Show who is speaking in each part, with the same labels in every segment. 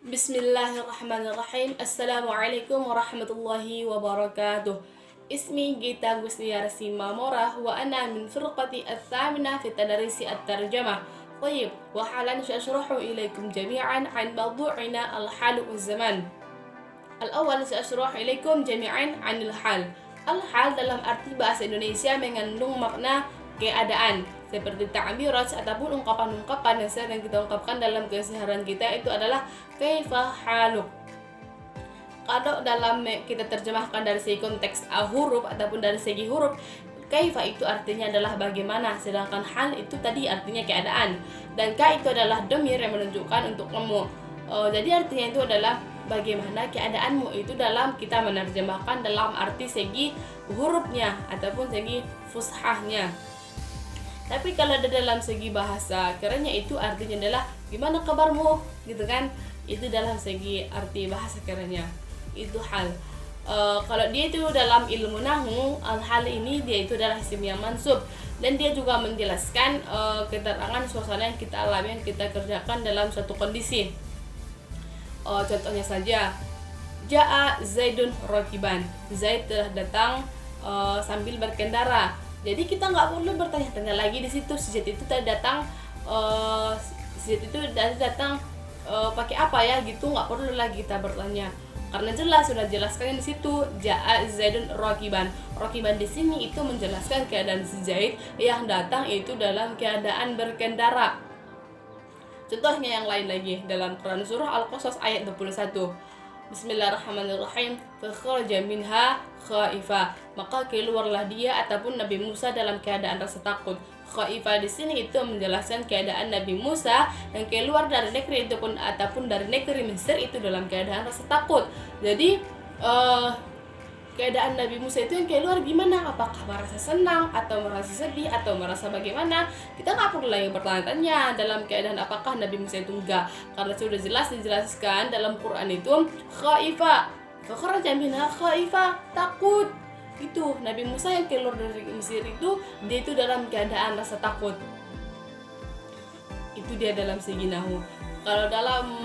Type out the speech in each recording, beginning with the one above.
Speaker 1: Bismillahirrahmanirrahim. Assalamualaikum warahmatullahi wabarakatuh. Ismi Gita Gusliya Rasima Morah wa ana min firqati al-thamina fi tadarisi at-tarjamah. طيب وحالا سأشرح إليكم جميعا عن موضوعنا الحال والزمان. الأول سأشرح إليكم جميعا عن الحال. Al-hal dalam arti bahasa Indonesia mengandung makna keadaan, seperti ta'birat ataupun ungkapan-ungkapan yang sering kita ungkapkan dalam keseharian kita itu adalah kaifa haluk. Kalau dalam kita terjemahkan dari segi konteks huruf ataupun dari segi huruf, kaifa itu artinya adalah bagaimana, sedangkan hal itu tadi artinya keadaan, dan ka itu adalah dhamir yang menunjukkan untuk kamu. Jadi artinya itu adalah bagaimana keadaanmu, itu dalam kita menerjemahkan dalam arti segi hurufnya ataupun segi fushahnya. Tapi kalau dalam segi bahasa kerennya itu artinya adalah gimana kabarmu, gitu kan? Itu dalam segi arti bahasa kerennya. Itu hal. Kalau dia itu dalam ilmu nahwu, al-hal ini dia itu adalah isim yang mansub, dan dia juga menjelaskan keterangan suasana yang kita alami, yang kita kerjakan dalam suatu kondisi. Contohnya saja, Ja'a Zaidun rakiban. Zaid telah datang sambil berkendara. Jadi kita nggak perlu bertanya-tanya lagi di situ. Si Zaid itu tadi datang, pakai apa ya gitu, nggak perlu lagi kita bertanya. Karena jelas sudah jelaskan di situ, Ja'a Zaidun rakiban. Rakiban di sini itu menjelaskan keadaan si Zaid yang datang itu dalam keadaan berkendara. Contohnya yang lain lagi dalam Quran surah Al-Qasas ayat 21. Bismillahirrahmanirrahim. Fakharaja minha khaifa. Maka keluarlah dia ataupun Nabi Musa dalam keadaan rasa takut. Khaifa di sini itu menjelaskan keadaan Nabi Musa yang keluar dari negeri itu ataupun dari negeri Mesir itu dalam keadaan rasa takut. Jadi keadaan Nabi Musa itu yang keluar gimana? Apakah merasa senang atau merasa sedih atau merasa bagaimana? Kita nggak perlu lagi bertanya-tanya dalam keadaan apakah Nabi Musa itu enggak, karena sudah jelas dijelaskan dalam Quran itu khaifa. Fakharaja minha khaifa, takut. Itu Nabi Musa yang keluar dari Mesir itu dia itu dalam keadaan rasa takut. Itu dia dalam segi nahwu. Kalau dalam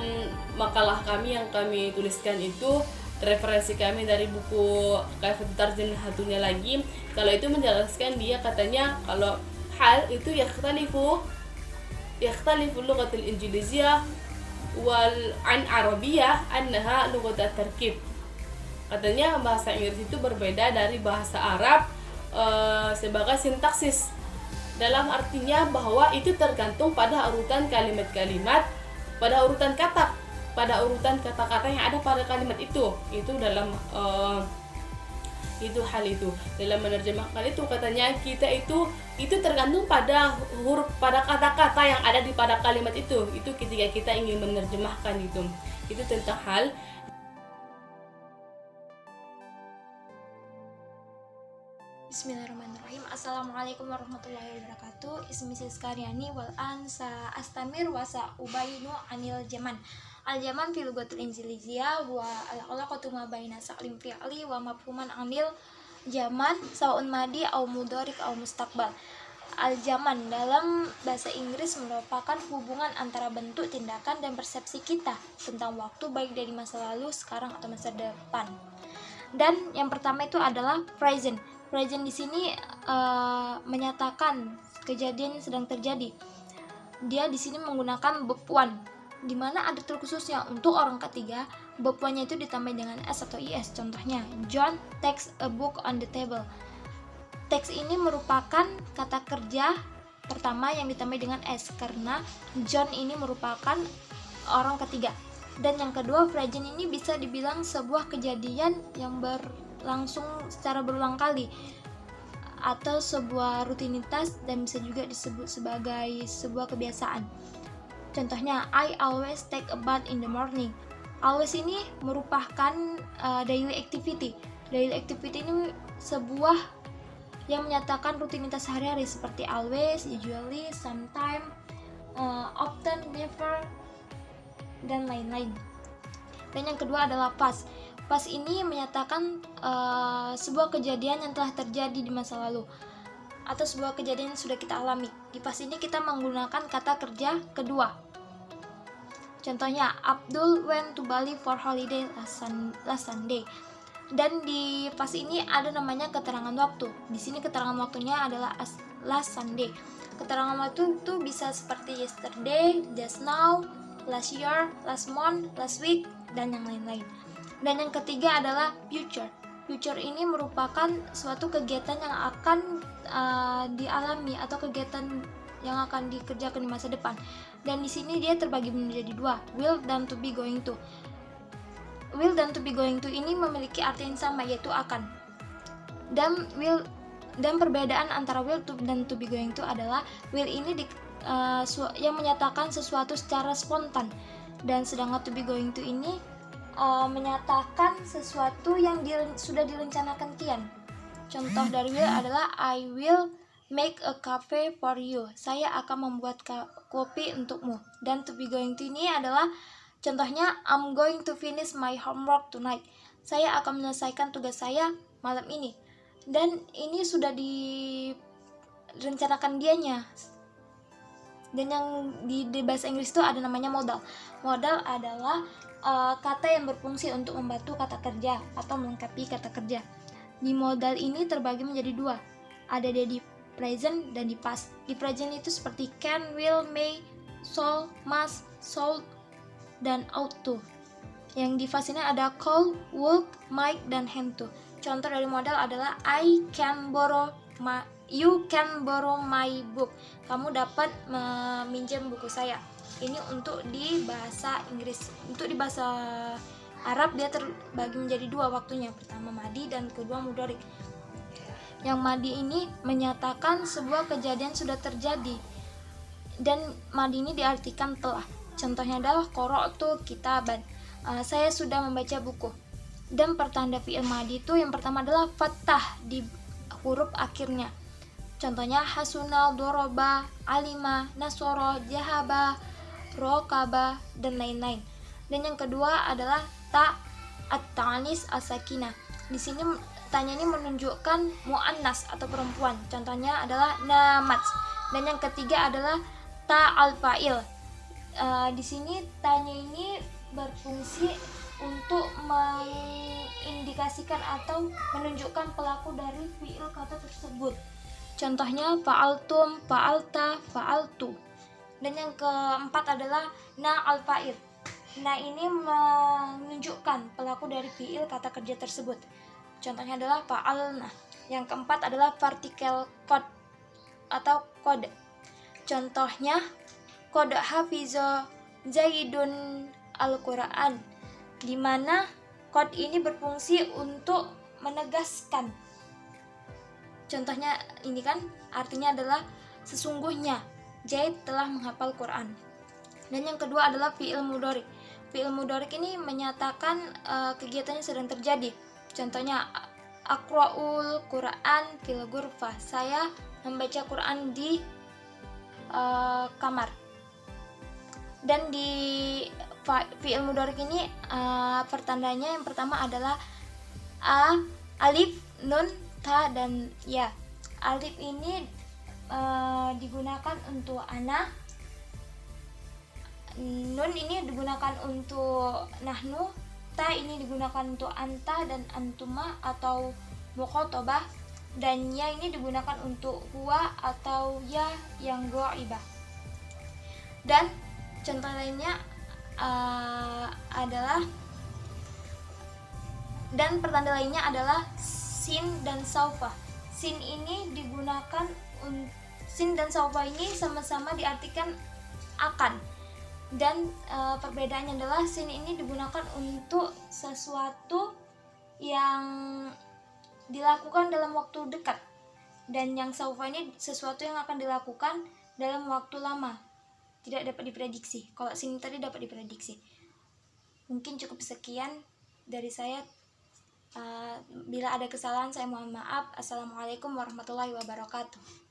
Speaker 1: makalah kami yang kami tuliskan itu referensi kami dari buku Kaifa Tarjamah Hatunya lagi, kalau itu menjelaskan dia katanya kalau hal itu yakhtalifu lughatul injiliziyah wal an arabiyah annaha lughat tarkib. Katanya bahasa Inggris itu berbeda dari bahasa Arab sebagai sintaksis, dalam artinya bahwa itu tergantung pada urutan kalimat-kalimat, pada urutan kata-kata yang ada pada kalimat itu dalam itu hal itu dalam menerjemahkan itu katanya kita itu tergantung pada huruf, pada kata-kata yang ada di pada kalimat itu ketika kita ingin menerjemahkan itu tentang hal.
Speaker 2: Bismillahirrahmanirrahim. Assalamualaikum warahmatullahi wabarakatuh. Ismi Siskaryani wal an sa astamir wa sa ubayinu anil jaman. Al-jaman fi lughatil injiliziyah wa al-alaqatu ma baina sa'lim fi'li wa mafhuman amil zaman saun madi au mudharik au mustaqbal. Al-jaman dalam bahasa Inggris merupakan hubungan antara bentuk, tindakan, dan persepsi kita tentang waktu, baik dari masa lalu, sekarang, atau masa depan. Dan yang pertama itu adalah present. Present di sini menyatakan kejadian yang sedang terjadi. Dia di sini menggunakan verb one, di mana ada terkhususnya untuk orang ketiga. Verb one-nya itu ditambah dengan s atau is. Contohnya, John takes a book on the table. Takes ini merupakan kata kerja pertama yang ditambah dengan s karena John ini merupakan orang ketiga. Dan yang kedua, present ini bisa dibilang sebuah kejadian yang berlangsung secara berulang kali atau sebuah rutinitas, dan bisa juga disebut sebagai sebuah kebiasaan. Contohnya, I always take a bath in the morning. Always ini merupakan daily activity. Daily activity ini sebuah yang menyatakan rutinitas sehari-hari seperti always, usually, sometime, often, never, dan lain-lain. Dan yang kedua adalah past. Past ini menyatakan sebuah kejadian yang telah terjadi di masa lalu atau sebuah kejadian yang sudah kita alami. Di past ini kita menggunakan kata kerja kedua. Contohnya, Abdul went to Bali for holiday last Sunday. Dan di pas ini ada namanya keterangan waktu. Di sini keterangan waktunya adalah last Sunday. Keterangan waktu itu bisa seperti yesterday, just now, last year, last month, last week, dan yang lain-lain. Dan yang ketiga adalah future. Future ini merupakan suatu kegiatan yang akan dialami atau kegiatan yang akan dikerjakan di masa depan. Dan di sini dia terbagi menjadi dua, will dan to be going to. Will dan to be going to ini memiliki arti yang sama, yaitu akan. Dan perbedaan antara will to dan to be going to adalah will ini yang menyatakan sesuatu secara spontan, dan sedangkan to be going to ini menyatakan sesuatu yang sudah direncanakan kian. Contoh dari will adalah I will make a cafe for you. Saya akan membuat kopi untukmu. Dan to be going to ini adalah contohnya, I'm going to finish my homework tonight. Saya akan menyelesaikan tugas saya malam ini. Dan ini sudah direncanakan dianya. Dan yang di bahasa Inggris itu ada namanya modal. Modal adalah kata yang berfungsi untuk membantu kata kerja atau melengkapi kata kerja. Di modal ini terbagi menjadi dua. Ada di present dan di past. Di present itu seperti can, will, may, shall, must, should, dan ought to. Yang di past ini ada call, would, might, dan have to. Contoh dari modal adalah you can borrow my book. Kamu dapat meminjam buku saya. Ini untuk di bahasa Inggris. Untuk di bahasa Arab dia terbagi menjadi dua waktunya. Pertama madi dan kedua mudhari. Yang madi ini menyatakan sebuah kejadian sudah terjadi. Dan madi ini diartikan telah. Contohnya adalah qara'tu kitaban. Saya sudah membaca buku. Dan pertanda fi'il madi itu yang pertama adalah fathah di huruf akhirnya. Contohnya hasuna, doroba, alima, nasoro, jahaba, rokaba, dan lain-lain. Dan yang kedua adalah ta at-ta'anis as-sakinah. Di sini tanya ini menunjukkan muannas atau perempuan. Contohnya adalah namat. Dan yang ketiga adalah ta al-fa'il. Di sini tanya ini berfungsi untuk mengindikasikan atau menunjukkan pelaku dari fi'il kata tersebut. Contohnya fa'altum, fa'alta, fa'altu. Dan yang keempat adalah na al-fa'il. Nah, ini menunjukkan pelaku dari fi'il kata kerja tersebut. Contohnya adalah fa'alna. Yang keempat adalah partikel qad atau kode. Contohnya qad hafiza Zaidun Al-Quran, di mana qad ini berfungsi untuk menegaskan. Contohnya ini kan artinya adalah sesungguhnya Zaid telah menghafal Quran. Dan yang kedua adalah fi'il mudhari. Fi'il mudhari ini menyatakan kegiatannya sedang terjadi. Contohnya aqra'ul Quran fil ghurfah. Saya membaca Quran di kamar. Dan di fi'il mudhari ini pertandanya yang pertama adalah alif, nun, ta, dan ya. Alif ini digunakan untuk ana, nun ini digunakan untuk nahnu, ta ini digunakan untuk anta dan antuma atau mukhatabah, dan ya ini digunakan untuk huwa atau ya yang ghaibah. Dan contoh lainnya adalah, dan pertanda lainnya adalah sin dan saufa. Sin dan saufa ini sama-sama diartikan akan. Dan perbedaannya adalah sin ini digunakan untuk sesuatu yang dilakukan dalam waktu dekat, dan yang saufa ini sesuatu yang akan dilakukan dalam waktu lama, tidak dapat diprediksi. Kalau sin tadi dapat diprediksi. Mungkin cukup sekian dari saya. Bila ada kesalahan saya mohon maaf. Assalamualaikum warahmatullahi wabarakatuh.